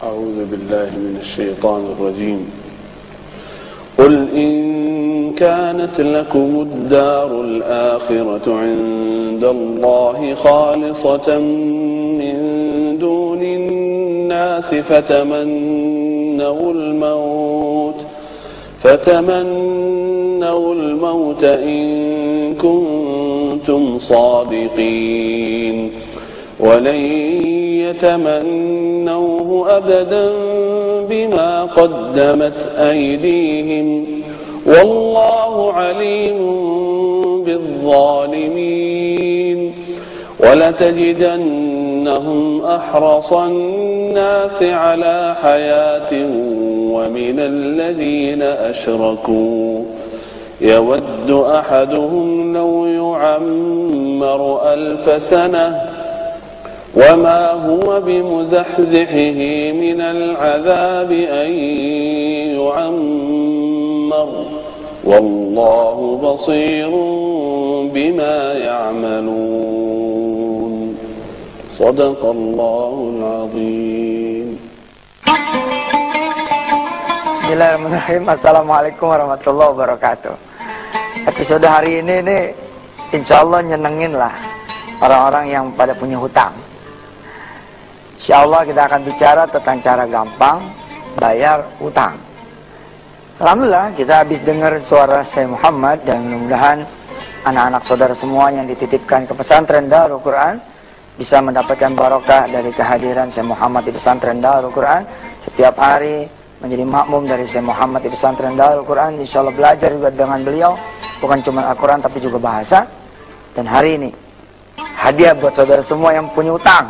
أعوذ بالله من الشيطان الرجيم قل إن كانت لكم الدار الآخرة عند الله خالصة من دون الناس فتمنوا الموت إن كنتم صادقين ولن يتمنوه أبدا بما قدمت أيديهم والله عليم بالظالمين ولتجدنهم أحرص الناس على حياة ومن الذين أشركوا يود أحدهم لو يعمر 1000 سنة وما هو بمزحزحه من العذاب أن يعمر والله بصير بما يعملون صدق الله العظيم. Bismillahirrahmanirrahim. Assalamualaikum warahmatullahi wabarakatuh. Episode hari ini nih insyaallah nyenengin lah orang-orang yang pada punya hutang. Insyaallah kita akan bicara tentang cara gampang bayar hutang. Alhamdulillah kita habis dengar suara Syekh Muhammad dan mudah-mudahan anak-anak saudara semua yang dititipkan ke pesantren Darul Quran bisa mendapatkan barokah dari kehadiran Syekh Muhammad di pesantren Darul Quran. Setiap hari menjadi makmum dari Syekh Muhammad di pesantren Darul Quran. Insyaallah belajar juga dengan beliau, bukan cuma Al-Quran tapi juga bahasa. Dan hari ini hadiah buat saudara semua yang punya utang,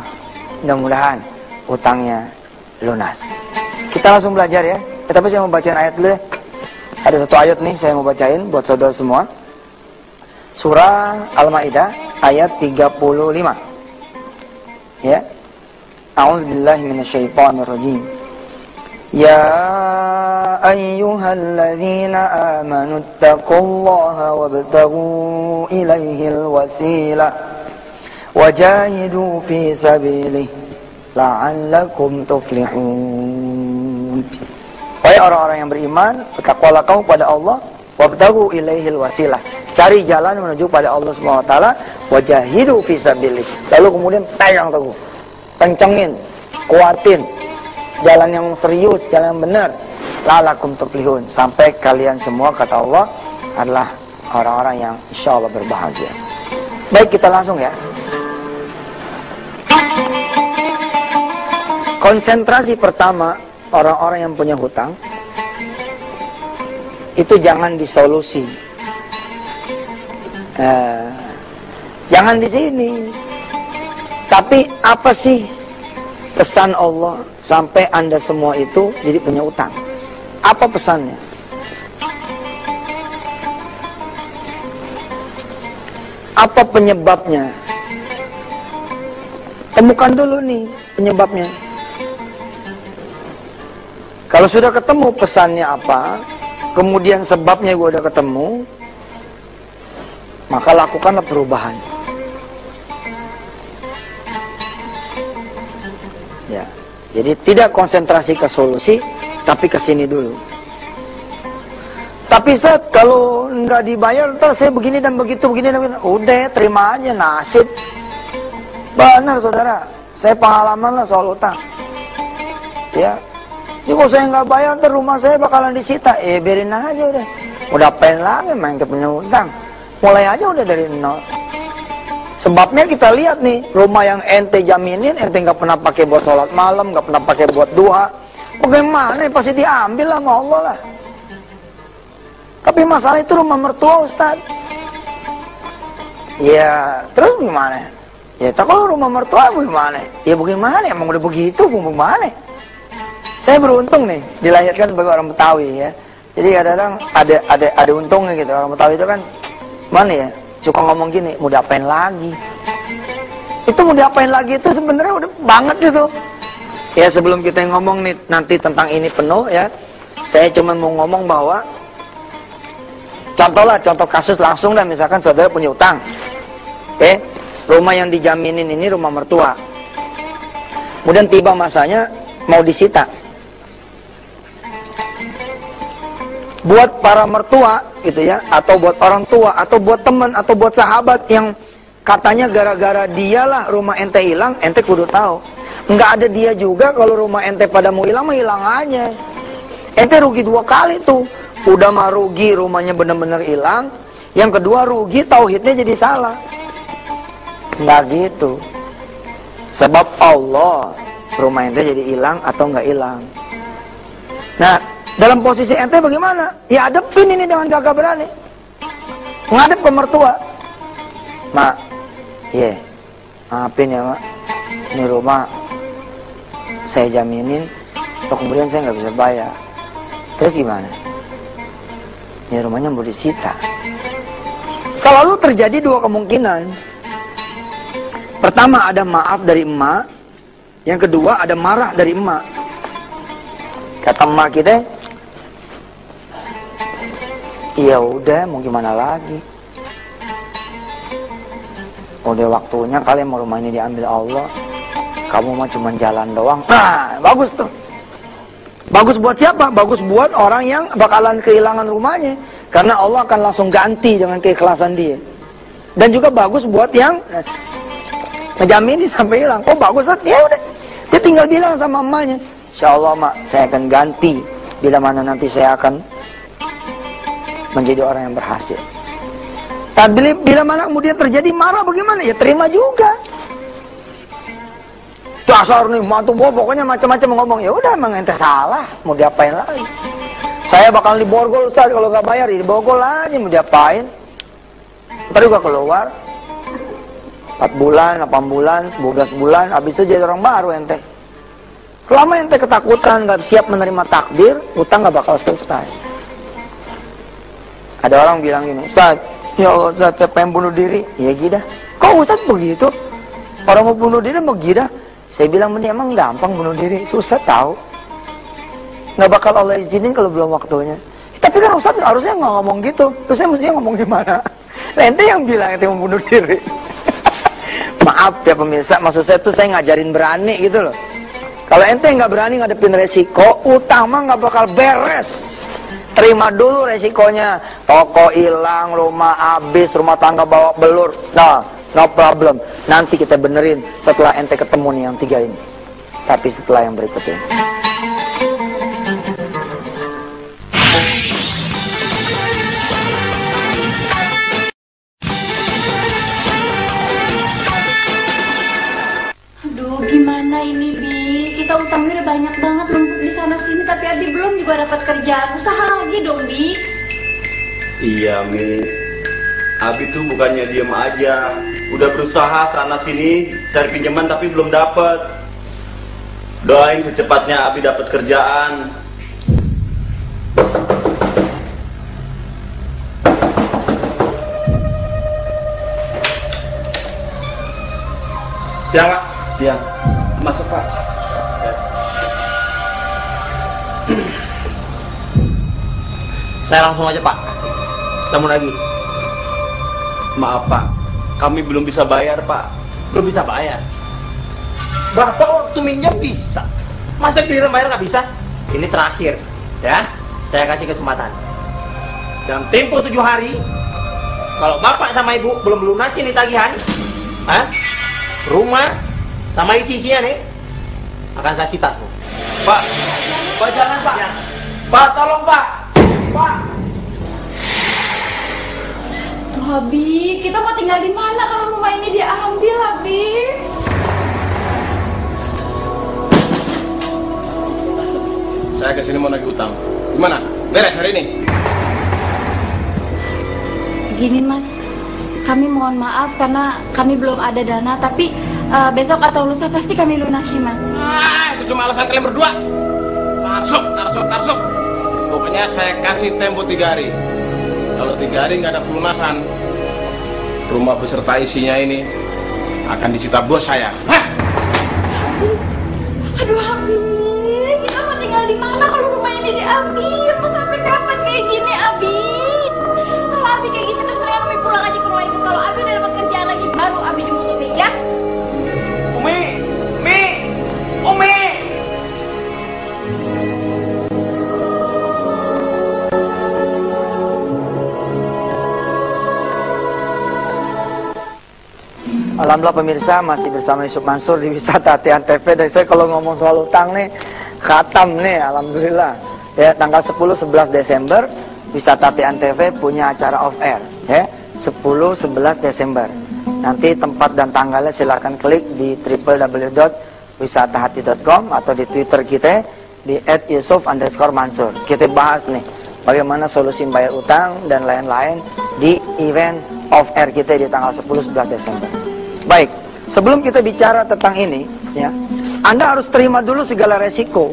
mudah-mudahan utangnya lunas. Kita langsung belajar ya. Tapi saya mau bacain ayat dulu ya. Ada satu ayat nih saya mau bacain buat saudara semua. Surah Al-Maidah ayat 35. Ya. A'udzubillahi minasyaitonirrajim. Ya ayyuhalladzina amanu taqullaha wabtaghu ilaihil wasilah wajahidu fi sabilihi la'allakum tuflihun. Wahai orang-orang yang beriman, bertakwalah kamu pada Allah, wabtaghu ilaihil wasilah. Cari jalan menuju pada Allah Subhanahu wa taala, wajahidu fi sabilihi. Lalu kemudian pegang teguh. Kencengin, kuatin jalan yang serius, jalan yang benar. La'allakum tuflihun. Sampai kalian semua kata Allah adalah orang-orang yang insyaallah berbahagia. Baik, kita langsung ya. Konsentrasi pertama orang-orang yang punya hutang itu jangan di solusi, jangan di sini, tapi apa sih pesan Allah sampai Anda semua itu jadi punya utang? Apa pesannya? Apa penyebabnya? Temukan dulu nih penyebabnya. Kalau sudah ketemu pesannya apa, kemudian sebabnya gue udah ketemu, maka lakukanlah perubahan. Ya, jadi tidak konsentrasi ke solusi, tapi ke sini dulu. Tapi Ustaz, kalau nggak dibayar, ntar saya begini dan begitu, begini dan begitu. Udah, terima aja nasib. Benar saudara, saya pengalaman lah soal utang. Ya. Ini kalau saya nggak bayar, ntar rumah saya bakalan disita. Biarin aja udah. Udah apain lagi main punya utang. Mulai aja udah dari nol. Sebabnya kita lihat nih, rumah yang ente jaminin, ente nggak pernah pakai buat sholat malam, nggak pernah pakai buat duha. Bagaimana? Pasti diambil lah sama Allah lah. Tapi masalah itu rumah mertua Ustaz. Ya, terus gimana? Ya, tak kalau rumah mertua bagaimana? Ya bagaimana? Emang udah begitu, bagaimana? Saya beruntung nih dilahirkan sebagai orang Betawi ya. Jadi kadang-kadang ada untungnya gitu. Orang Betawi itu kan mana ya? Suka ngomong gini, mau diapain lagi? Itu mau diapain lagi itu sebenarnya udah banget gitu. Ya sebelum kita ngomong nih nanti tentang ini penuh ya. Saya cuma mau ngomong bahwa contoh kasus langsung dah, misalkan saudara punya utang. Rumah yang dijaminin ini rumah mertua. Kemudian tiba masanya mau disita. Buat para mertua gitu ya, atau buat orang tua, atau buat teman, atau buat sahabat yang katanya gara-gara dialah rumah ente hilang, ente kudu tahu. Enggak ada dia juga, kalau rumah ente pada mau hilang, mah hilang aja. Ente rugi 2 kali tuh. Udah mah rugi rumahnya bener-bener hilang. Yang kedua rugi tauhidnya jadi salah. Enggak gitu. Sebab Allah rumah ente jadi hilang atau enggak hilang. Nah, dalam posisi ente bagaimana? Ya hadepin ini dengan gagah berani. Ngadep ke mertua. Mak, maafin ya mak. Ini rumah saya jaminin, atau kemudian saya nggak bisa bayar. Terus gimana? Ini rumahnya mau disita. Selalu terjadi 2 kemungkinan. Pertama ada maaf dari emak. Yang kedua ada marah dari emak. Kata emak kita, ya udah mau gimana lagi. Udah waktunya kalian mau rumah ini diambil Allah. Kamu mah cuma jalan doang. Nah, bagus tuh. Bagus buat siapa? Bagus buat orang yang bakalan kehilangan rumahnya. Karena Allah akan langsung ganti dengan keikhlasan dia. Dan juga bagus buat yang ngejaminin sampai hilang. Oh bagus, ya udah. Dia tinggal bilang sama emaknya, insya Allah mak, saya akan ganti. Bila mana nanti saya akan menjadi orang yang berhasil. Tapi bila mana kemudian terjadi marah bagaimana? Ya terima juga. Dasar nih, mantu gua pokoknya macam-macam ngomong. Ya udah emang ente salah, mau diapain lagi? Saya bakal diborgol Ustaz kalau nggak bayar, diborgol aja mau diapain? Ntar juga keluar 4 bulan, 8 bulan, 12 bulan, habis itu jadi orang baru ente. Selama ente ketakutan, nggak siap menerima takdir, utang nggak bakal selesai. Ada orang bilang gini, Ustaz, ya Allah Ustaz, saya pengen bunuh diri. Ya gila. Kok Ustaz begitu? Orang mau bunuh diri mau gila? Saya bilang, emang gampang bunuh diri, susah tahu. Nggak bakal Allah izinin kalau belum waktunya. Tapi kan Ustaz harusnya nggak ngomong gitu. Terus saya mestinya ngomong gimana? Ente yang bilang ente mau bunuh diri. Maaf ya pemirsa, maksud saya tuh saya ngajarin berani gitu loh. Kalau ente nggak berani ngadepin resiko, utang mah nggak bakal beres. Terima dulu resikonya. Toko hilang, rumah habis, rumah tangga bawa belur. Nah, no problem. Nanti kita benerin setelah ente ketemu nih yang 3 ini. Tapi setelah yang berikut ini. Aduh, gimana ini, Bi? Kita utangnya udah banyak banget numpuk di sana sini, tapi Abi belum juga dapat kerjaan. Usaha lagi dong, Bi. Iya, Mi. Abi tuh bukannya diem aja, udah berusaha sana sini cari pinjaman tapi belum dapat. Doain secepatnya Abi dapat kerjaan. Siang Pak, siang. Masuk Pak. Saya langsung aja Pak. Sambung lagi. Maaf Pak, kami belum bisa bayar Pak. Belum bisa bayar. Bapak waktu minjam bisa. Masa giliran bayar nggak bisa? Ini terakhir, ya. Saya kasih kesempatan. Dalam tempo 7 hari, kalau Bapak sama Ibu belum lunasin nih tagihan, rumah sama isi-isinya nih, akan saya sita. Pak, Pak jangan Pak. Ya. Pak tolong Pak. Pak. Tuh, Abi, kita mau tinggal di mana kalau rumah ini dia ambil, Abi? Saya kesini mau nagih utang. Gimana? Beres hari ini? Gini Mas, kami mohon maaf karena kami belum ada dana, tapi besok atau lusa pasti kami lunasi Mas. Itu cuma alasan kalian berdua. Tarsuk. Pokoknya saya kasih tempo 3 hari. Kalau 3 hari nggak ada pelunasan, rumah beserta isinya ini akan disita bos saya. Hah? Aduh Abi, kita mau tinggal di mana kalau rumah ini diambil? Mau sampai kapan kayak gini Abi? Kalau Abi kayak gini terus mendingan Abi pulang aja ke rumah ibu. Kalau Abi udah dapat kerjaan lagi baru Abi jemput Umi ya. Umi. Alhamdulillah pemirsa masih bersama Yusuf Mansur di Wisata Hati Antv. Dan saya kalau ngomong soal utang nih, khatam nih, alhamdulillah. Ya, tanggal 10-11 Desember Wisata Hati Antv punya acara off air, ya. 10-11 Desember. Nanti tempat dan tanggalnya silakan klik di www.wisatahati.com atau di Twitter kita di @yusuf_mansur. Kita bahas nih bagaimana solusi bayar utang dan lain-lain di event off air kita di tanggal 10-11 Desember. Baik, sebelum kita bicara tentang ini, ya, Anda harus terima dulu segala resiko.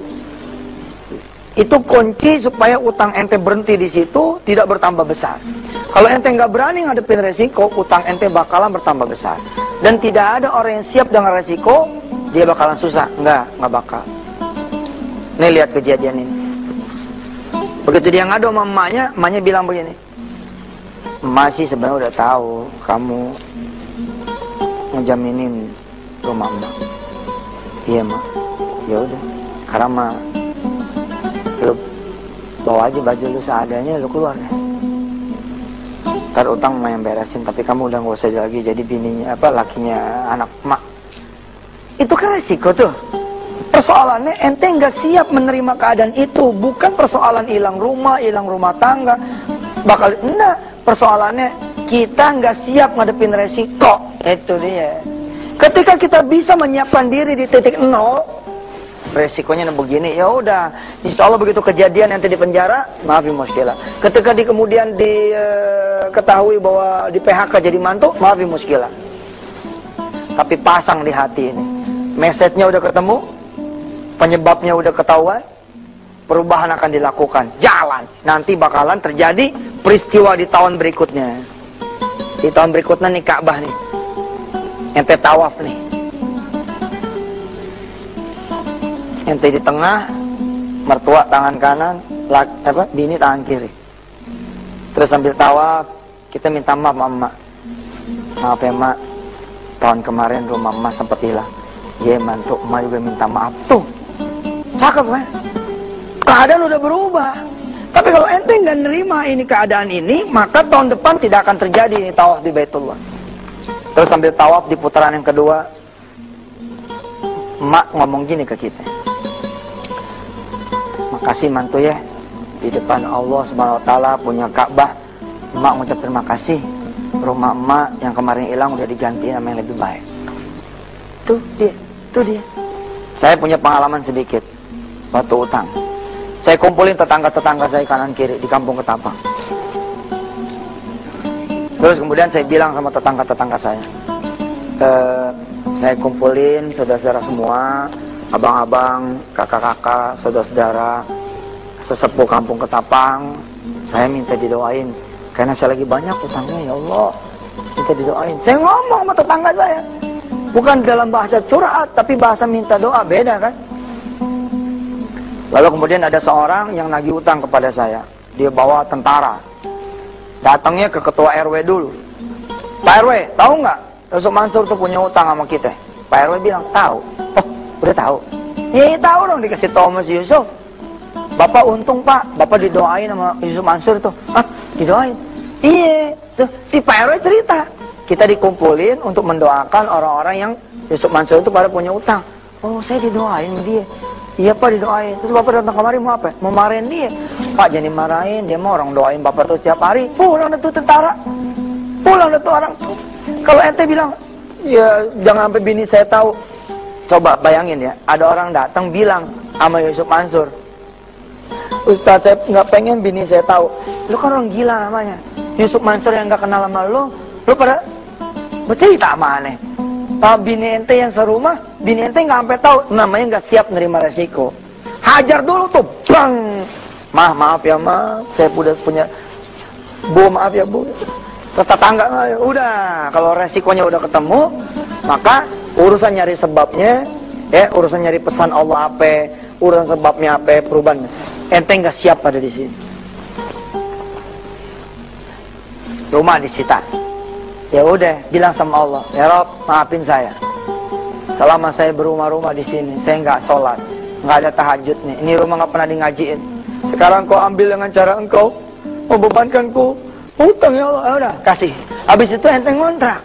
Itu kunci supaya utang ente berhenti di situ, tidak bertambah besar. Kalau ente nggak berani ngadepin resiko, utang ente bakalan bertambah besar. Dan tidak ada orang yang siap dengan resiko, dia bakalan susah. Nggak bakal. Nih lihat kejadian ini. Begitu dia ngadu sama emaknya bilang begini, "Emak sih sebenarnya udah tahu kamu ngejaminin rumah emak." "Iya, Mak." "Ya udah, karena Mak, lu bawa aja baju lu seadanya, lu keluar deh. Ntar utang Mak yang beresin, tapi kamu udah gak usah lagi jadi bininya, lakinya anak Mak." Itu kan resiko tuh. Persoalannya ente nggak siap menerima keadaan itu. Bukan persoalan hilang rumah tangga. Enggak. Persoalannya kita nggak siap ngadepin resiko. Itu dia. Ketika kita bisa menyiapkan diri di titik nol, resikonya begini, ya udah, insya Allah begitu kejadian nanti di penjara, maafin muskilah. Ketika kemudian diketahui bahwa di PHK jadi mantu, maafin muskilah. Tapi pasang di hati ini, message-nya udah ketemu, penyebabnya udah ketahuan, perubahan akan dilakukan, jalan. Nanti bakalan terjadi peristiwa di tahun berikutnya. Di tahun berikutnya nih Ka'bah nih, ente tawaf nih. Ente di tengah, mertua tangan kanan, bini tangan kiri. Terus sambil tawaf, kita minta maaf sama emak. "Maaf ya Mak, tahun kemarin rumah emak sempat hilang." "Iya mantu, emak juga minta maaf." Tuh, cakep kan? Keadaan udah berubah. Tapi kalau ente nggak nerima ini keadaan ini, maka tahun depan tidak akan terjadi ini tawaf di Baitullah. Terus sambil tawaf di putaran yang kedua, emak ngomong gini ke kita, "Makasih mantu ya, di depan Allah Subhanahu wa taala punya Ka'bah, emak ngucap terima kasih. Rumah emak yang kemarin hilang udah diganti sama yang lebih baik." Tuh dia. Saya punya pengalaman sedikit waktu utang. Saya kumpulin tetangga-tetangga saya kanan kiri di kampung Ketapang. Terus kemudian saya bilang sama tetangga-tetangga saya, saya kumpulin saudara-saudara semua, abang-abang, kakak-kakak, saudara-saudara, sesepuh kampung Ketapang. Saya minta didoain karena saya lagi banyak utangnya, ya Allah, minta didoain. Saya ngomong sama tetangga saya, bukan dalam bahasa curhat, tapi bahasa minta doa, beda kan? Lalu kemudian ada seorang yang nagih utang kepada saya. Dia bawa tentara. Datangnya ke ketua RW dulu. "Pak RW, tahu nggak Yusuf Mansur tuh punya utang sama kita?" Pak RW bilang, "Tahu." "Oh, udah tahu?" "Iya, tahu dong, dikasih tahu sama si Yusuf." "Bapak untung Pak, Bapak didoain sama Yusuf Mansur tuh." "Hah, didoain?" "Iya." Tuh, si Pak RW cerita. Kita dikumpulin untuk mendoakan orang-orang yang Yusuf Mansur itu pada punya utang. "Oh, saya didoain sama dia." "Iya Pak, didoain." "Terus Bapak datang kemari mau apa?" "Mau marahin dia." "Pak, jangan dimarahin, dia mau orang doain Bapak tuh setiap hari." Pulang dah tuh tentara, pulang dah tuh orang. Kalau ente bilang, "Ya jangan sampai bini saya tahu." Coba bayangin ya, ada orang datang bilang sama Yusuf Mansur, "Ustaz, saya nggak pengen bini saya tahu." Lu kan orang gila namanya. Yusuf Mansur yang nggak kenal sama lu pada bercerita sama aneh. Bini ente yang serumah, bini ente nggak sampai tahu, namanya nggak siap nerima resiko. Hajar dulu tuh, bang. Maaf ya Ma, saya udah punya. Bu, maaf ya Bu. Tetangga, udah. Kalau resikonya udah ketemu, maka urusan nyari sebabnya, urusan nyari pesan Allah apa, urusan sebabnya apa, perubahannya. Ente nggak siap ada di sini. Rumah disita. Ya udah, bilang sama Allah, "Ya Rob, maafin saya. Selama saya berumah-rumah di sini, saya nggak sholat, nggak ada tahajud nih. Ini rumah nggak pernah ngajiin. Sekarang kau ambil dengan cara engkau membebankanku utang, ya Allah." Ya udah, kasih. Habis itu ente ngontrak.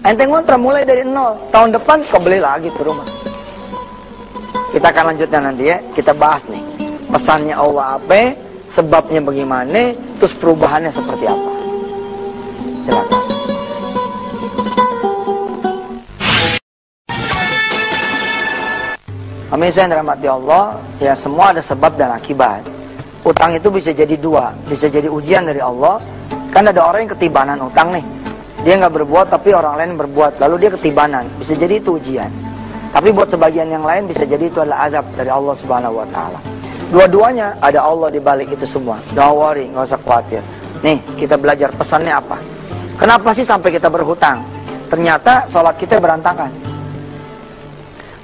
Ente ngontrak mulai dari nol, tahun depan kebeli lagi tuh rumah. Kita akan lanjutkan nanti ya, kita bahas nih. Pesannya Allah apa, sebabnya bagaimana, terus perubahannya seperti apa. Silakan. Pemirsa yang dirahmati Allah, ya semua ada sebab dan akibat. Utang itu bisa jadi dua, bisa jadi ujian dari Allah. Kan ada orang yang ketibanan utang nih. Dia nggak berbuat tapi orang lain berbuat, lalu dia ketibanan. Bisa jadi itu ujian. Tapi buat sebagian yang lain bisa jadi itu adalah azab dari Allah Subhanahu wa taala. Dua-duanya ada Allah di balik itu semua. Don't worry, nggak usah khawatir. Nih, kita belajar pesannya apa? Kenapa sih sampai kita berhutang? Ternyata sholat kita berantakan.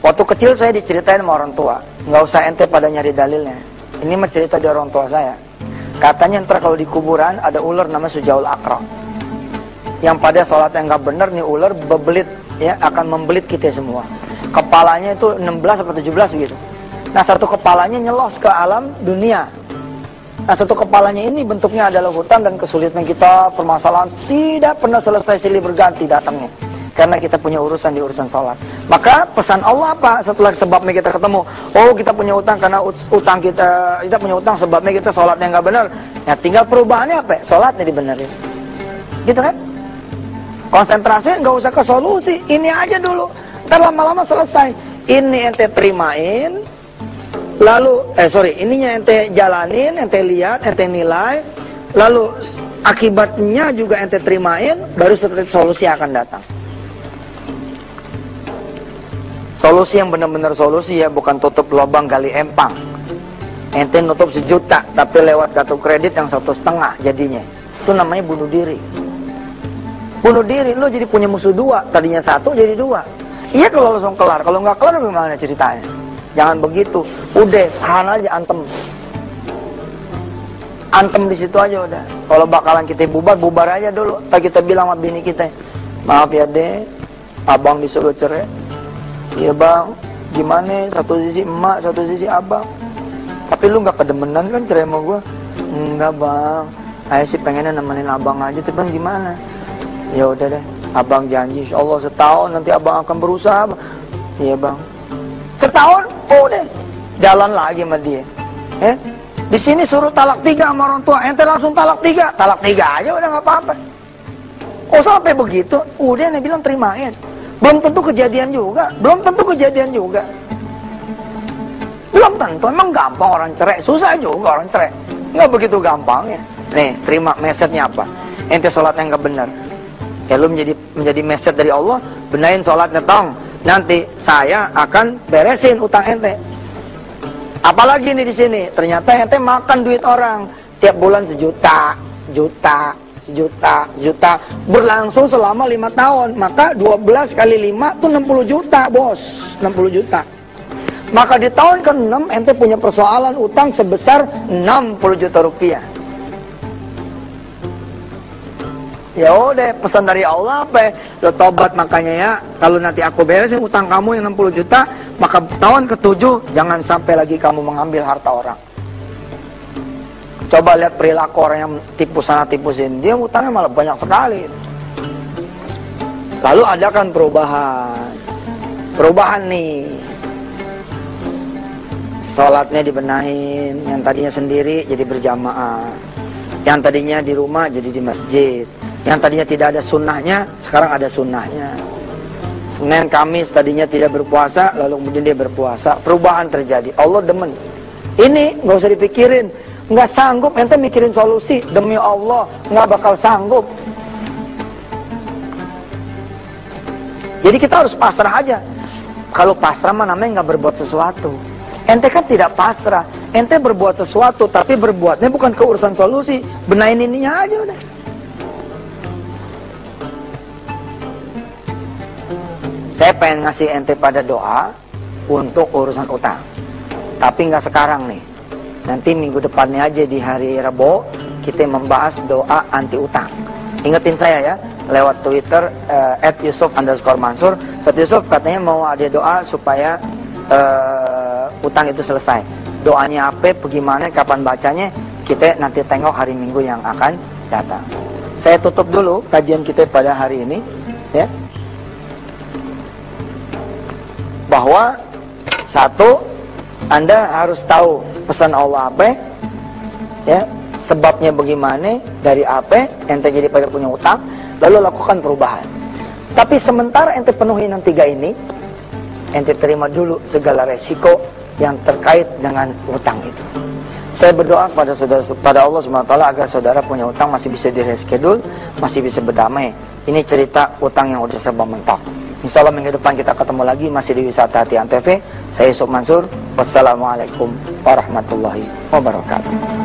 Waktu kecil saya diceritain sama orang tua. Nggak usah ente pada nyari dalilnya. Ini mah cerita dari orang tua saya. Katanya ntar kalau di kuburan ada ular namanya Sujaul Akra. Yang pada sholat yang nggak benar nih ular bebelit, ya akan membelit kita semua. Kepalanya itu 16 atau 17 begitu. Nah satu kepalanya nyelos ke alam dunia. Nah satu kepalanya ini bentuknya adalah hutang dan kesulitan kita, permasalahan tidak pernah selesai silih berganti datangnya. Karena kita punya urusan di urusan sholat. Maka pesan Allah apa setelah sebabnya kita ketemu? Oh kita punya utang karena utang kita punya utang sebabnya kita sholatnya nggak benar. Ya tinggal perubahannya apa? Sholatnya dibenerin. Gitu kan? Konsentrasi nggak usah ke solusi. Ini aja dulu. Ntar lama-lama selesai. Ini ente terimain. Lalu, ininya ente jalanin, ente lihat, ente nilai. Lalu akibatnya juga ente terimain. Baru setelah solusi akan datang. Solusi yang benar-benar solusi ya, bukan tutup lubang gali empang. Ente nutup 1 juta, tapi lewat kartu kredit yang 1,5 jadinya. Itu namanya bunuh diri. Bunuh diri, lo jadi punya musuh 2, tadinya 1 jadi 2. Iya kalau langsung kelar, kalau nggak kelar gimana ceritanya? Jangan begitu, udah tahan aja antem. Antem di situ aja udah. Kalau bakalan kita bubar aja dulu. Kita bilang sama bini kita, maaf ya deh, abang disuruh cerai. Iya bang, gimana? Satu sisi emak, satu sisi abang. Tapi lu nggak kedemenan kan cerai sama gue? Enggak bang, saya sih pengennya nemenin abang aja. Tapi bang gimana? Ya udah deh, abang janji, insya Allah setahun nanti abang akan berusaha. Iya bang. Setahun, udah jalan lagi sama dia. Di sini suruh talak 3 sama orang tua, ente langsung talak 3 aja udah nggak apa-apa. Oh sampai begitu, udah nih bilang terimain. Belum tentu kejadian juga. Belum tentu. Emang gampang orang cerai. Susah juga orang cerai. Nggak begitu gampang ya. Nih, terima message-nya apa? Ente sholatnya nggak benar. Ya lu menjadi message dari Allah. Benahin sholatnya tong. Nanti saya akan beresin utang ente. Apalagi nih di sini. Ternyata ente makan duit orang. Tiap bulan 1 juta. Berlangsung selama 5 tahun. Maka 12 kali 5 itu 60 juta bos. 60 juta. Maka di tahun ke-6 ente punya persoalan utang sebesar 60 juta rupiah. Ya udah, pesan dari Allah apa? Lo tobat makanya ya. Kalau nanti aku beresin utang kamu yang 60 juta, maka tahun ke-7 jangan sampai lagi kamu mengambil harta orang. Coba lihat perilaku orang yang tipu sana tipu sini, dia utangnya malah banyak sekali. Lalu adakan perubahan nih. Sholatnya dibenahin, yang tadinya sendiri jadi berjamaah, yang tadinya di rumah jadi di masjid, yang tadinya tidak ada sunnahnya sekarang ada sunnahnya. Senin Kamis tadinya tidak berpuasa, lalu kemudian dia berpuasa. Perubahan terjadi. Allah demen. Ini nggak usah dipikirin. Nggak sanggup ente mikirin solusi, demi Allah nggak bakal sanggup. Jadi kita harus pasrah aja. Kalau pasrah mah namanya nggak berbuat sesuatu. Ente kan tidak pasrah, ente berbuat sesuatu tapi berbuatnya bukan ke urusan solusi. Benahin ininya aja udah. Saya pengen ngasih ente pada doa untuk urusan utang, tapi nggak sekarang nih. Nanti minggu depannya aja di hari Rabu kita membahas doa anti utang. Ingetin saya ya, lewat Twitter @yusuf_mansur. Ustaz Yusuf katanya mau ada doa supaya utang itu selesai. Doanya apa, bagaimana, kapan bacanya, kita nanti tengok hari Minggu yang akan datang. Saya tutup dulu kajian kita pada hari ini ya. bahwa satu, Anda harus tahu pesan Allah apa, ya, sebabnya bagaimana, dari apa ente jadi pada punya utang, lalu lakukan perubahan. Tapi sementara ente penuhi yang 3 ini, ente terima dulu segala resiko yang terkait dengan utang itu. Saya berdoa pada Allah SWT agar saudara punya utang masih bisa direschedule, masih bisa berdamai. Ini cerita utang yang udah serba mentok. Insya Allah minggu depan kita ketemu lagi masih di Wisata Hati Antv. Saya Yusuf Mansur. Wassalamualaikum warahmatullahi wabarakatuh.